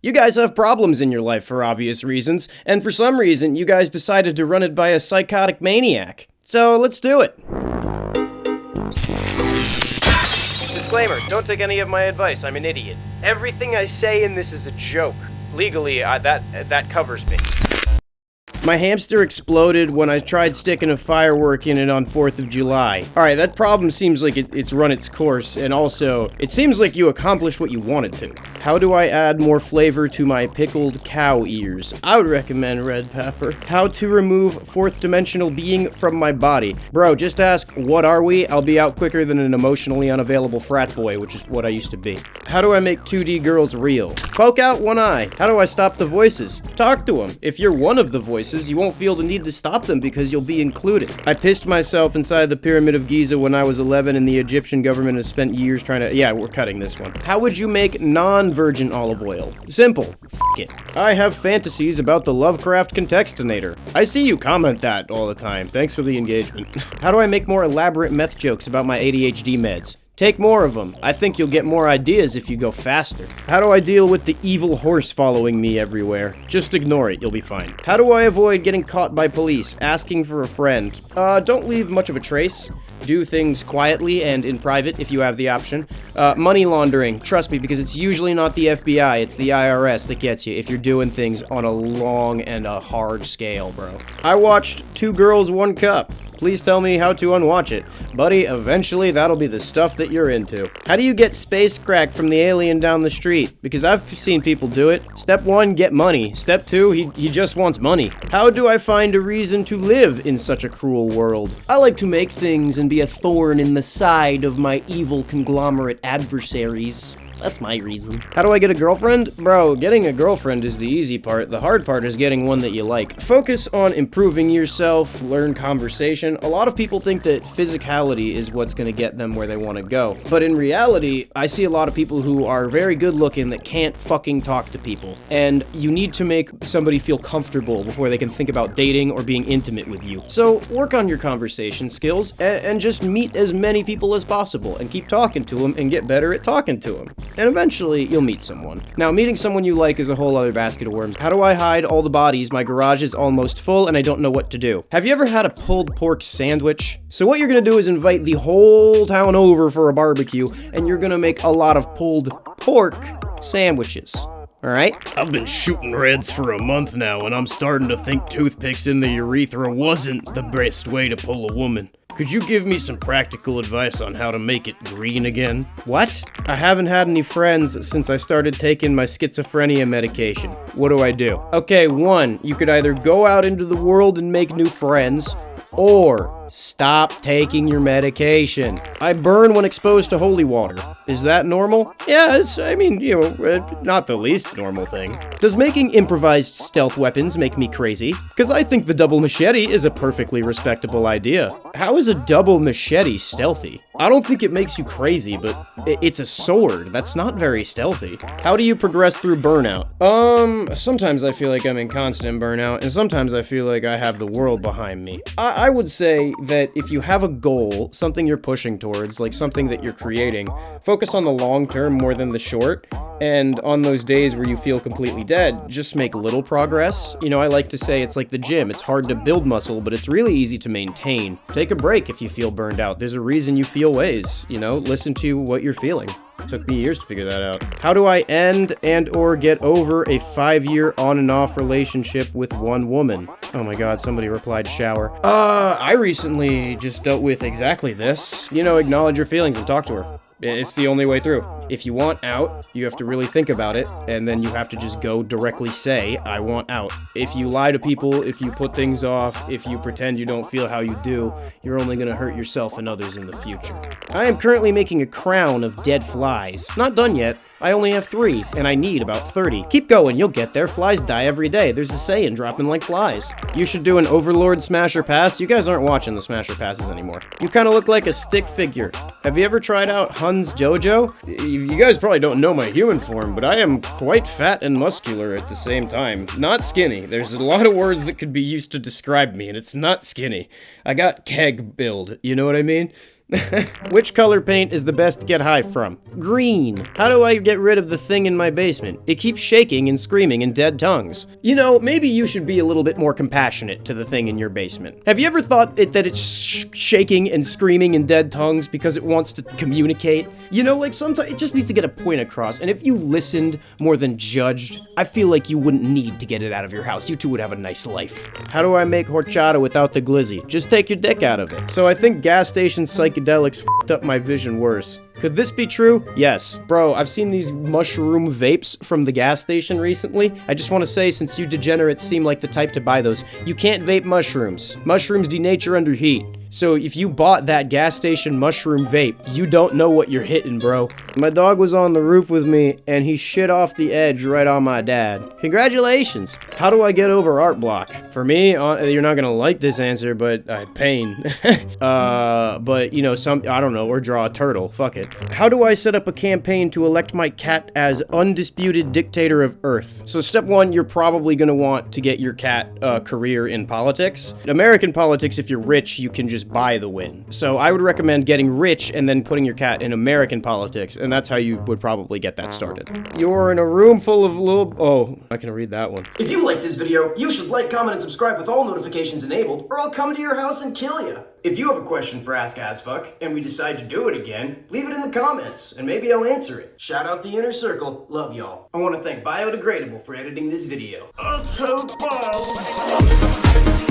You guys have problems in your life for obvious reasons, and for some reason, you guys decided to run it by a psychotic maniac. So let's do it. Disclaimer, don't take any of my advice, I'm an idiot. Everything I say in this is a joke. Legally, that covers me. My hamster exploded when I tried sticking a firework in it on 4th of July. Alright, that problem seems like it's run its course, and also, it seems like you accomplished what you wanted to. How do I add more flavor to my pickled cow ears? I would recommend red pepper. How to remove 4th dimensional being from my body? Bro, just ask, what are we? I'll be out quicker than an emotionally unavailable frat boy, which is what I used to be. How do I make 2D girls real? Poke out one eye. How do I stop the voices? Talk to them. If you're one of the voices, you won't feel the need to stop them because you'll be included. I pissed myself inside the Pyramid of Giza when I was 11 and the Egyptian government has spent years trying to... Yeah, we're cutting this one. How would you make non-virgin olive oil? Simple. F it. I have fantasies about the Lovecraft Contextinator. I see you comment that all the time. Thanks for the engagement. How do I make more elaborate meth jokes about my ADHD meds? Take more of them. I think you'll get more ideas if you go faster. How do I deal with the evil horse following me everywhere? Just ignore it, you'll be fine. How do I avoid getting caught by police? Asking for a friend. Don't leave much of a trace. Do things quietly and in private if you have the option. Money laundering. Trust me, because it's usually not the FBI, it's the IRS that gets you if you're doing things on a long and a hard scale, bro. I watched Two Girls, One Cup. Please tell me how to unwatch it. Buddy, eventually that'll be the stuff that you're into. How do you get space crack from the alien down the street? Because I've seen people do it. Step 1, get money. Step 2, he just wants money. How do I find a reason to live in such a cruel world? I like to make things and be a thorn in the side of my evil conglomerate adversaries. That's my reason. How do I get a girlfriend? Bro, getting a girlfriend is the easy part. The hard part is getting one that you like. Focus on improving yourself, learn conversation. A lot of people think that physicality is what's gonna get them where they want to go. But in reality, I see a lot of people who are very good looking that can't fucking talk to people. And you need to make somebody feel comfortable before they can think about dating or being intimate with you. So work on your conversation skills and just meet as many people as possible and keep talking to them and get better at talking to them. And eventually, you'll meet someone. Now, meeting someone you like is a whole other basket of worms. How do I hide all the bodies? My garage is almost full and I don't know what to do. Have you ever had a pulled pork sandwich? So what you're gonna do is invite the whole town over for a barbecue and you're gonna make a lot of pulled pork sandwiches. Alright? I've been shooting reds for a month now, and I'm starting to think toothpicks in the urethra wasn't the best way to pull a woman. Could you give me some practical advice on how to make it green again? What? I haven't had any friends since I started taking my schizophrenia medication. What do I do? Okay, 1, you could either go out into the world and make new friends, or stop taking your medication. I burn when exposed to holy water. Is that normal? Yeah, not the least normal thing. Does making improvised stealth weapons make me crazy? Because I think the double machete is a perfectly respectable idea. How is a double machete stealthy? I don't think it makes you crazy, but it's a sword. That's not very stealthy. How do you progress through burnout? Sometimes I feel like I'm in constant burnout, and sometimes I feel like I have the world behind me. I would say that if you have a goal, something you're pushing towards, like something that you're creating, focus on the long term more than the short, and on those days where you feel completely dead, just make little progress. You know, I like to say it's like the gym. It's hard to build muscle, but it's really easy to maintain. Take a break if you feel burned out. There's a reason you feel ways, you know? Listen to what you're feeling. It took me years to figure that out. How do I end and or get over a 5-year on and off relationship with one woman? Oh my god, somebody replied shower. I recently just dealt with exactly this. You know, acknowledge your feelings and talk to her. It's the only way through. If you want out, you have to really think about it, and then you have to just go directly say, I want out. If you lie to people, if you put things off, if you pretend you don't feel how you do, you're only gonna hurt yourself and others in the future. I am currently making a crown of dead flies. Not done yet. I only have 3, and I need about 30. Keep going, you'll get there. Flies die every day. There's a saying, dropping like flies. You should do an Overlord Smasher Pass. You guys aren't watching the Smasher Passes anymore. You kind of look like a stick figure. Have you ever tried out Hun's Dojo? You guys probably don't know my human form, but I am quite fat and muscular at the same time. Not skinny. There's a lot of words that could be used to describe me, and it's not skinny. I got keg build, you know what I mean? Which color paint is the best to get high from? Green. How do I get rid of the thing in my basement? It keeps shaking and screaming in dead tongues. You know, maybe you should be a little bit more compassionate to the thing in your basement. Have you ever thought that it's shaking and screaming in dead tongues because it wants to communicate? You know, like sometimes it just needs to get a point across, and if you listened more than judged, I feel like you wouldn't need to get it out of your house. You two would have a nice life. How do I make horchata without the glizzy? Just take your dick out of it. So I think gas station psychedelics f***ed up my vision worse. Could this be true? Yes. Bro, I've seen these mushroom vapes from the gas station recently. I just want to say, since you degenerates seem like the type to buy those, you can't vape mushrooms. Mushrooms denature under heat. So if you bought that gas station mushroom vape, you don't know what you're hitting, bro. My dog was on the roof with me, and he shit off the edge right on my dad. Congratulations. How do I get over art block? For me, you're not gonna like this answer, but pain. But you know, I don't know, or draw a turtle. Fuck it. How do I set up a campaign to elect my cat as undisputed dictator of Earth? So step one, you're probably gonna want to get your cat a career in politics. American politics, if you're rich, you can just buy the win. So I would recommend getting rich and then putting your cat in American politics, and that's how you would probably get that started. You're in a room full of little... Oh, I can read that one. If you like this video, you should like, comment, and subscribe with all notifications enabled, or I'll come to your house and kill you. If you have a question for Ask Asfuck, and we decide to do it again, leave it in the comments, and maybe I'll answer it. Shout out the inner circle. Love y'all. I want to thank Biodegradable for editing this video. I'm so bad.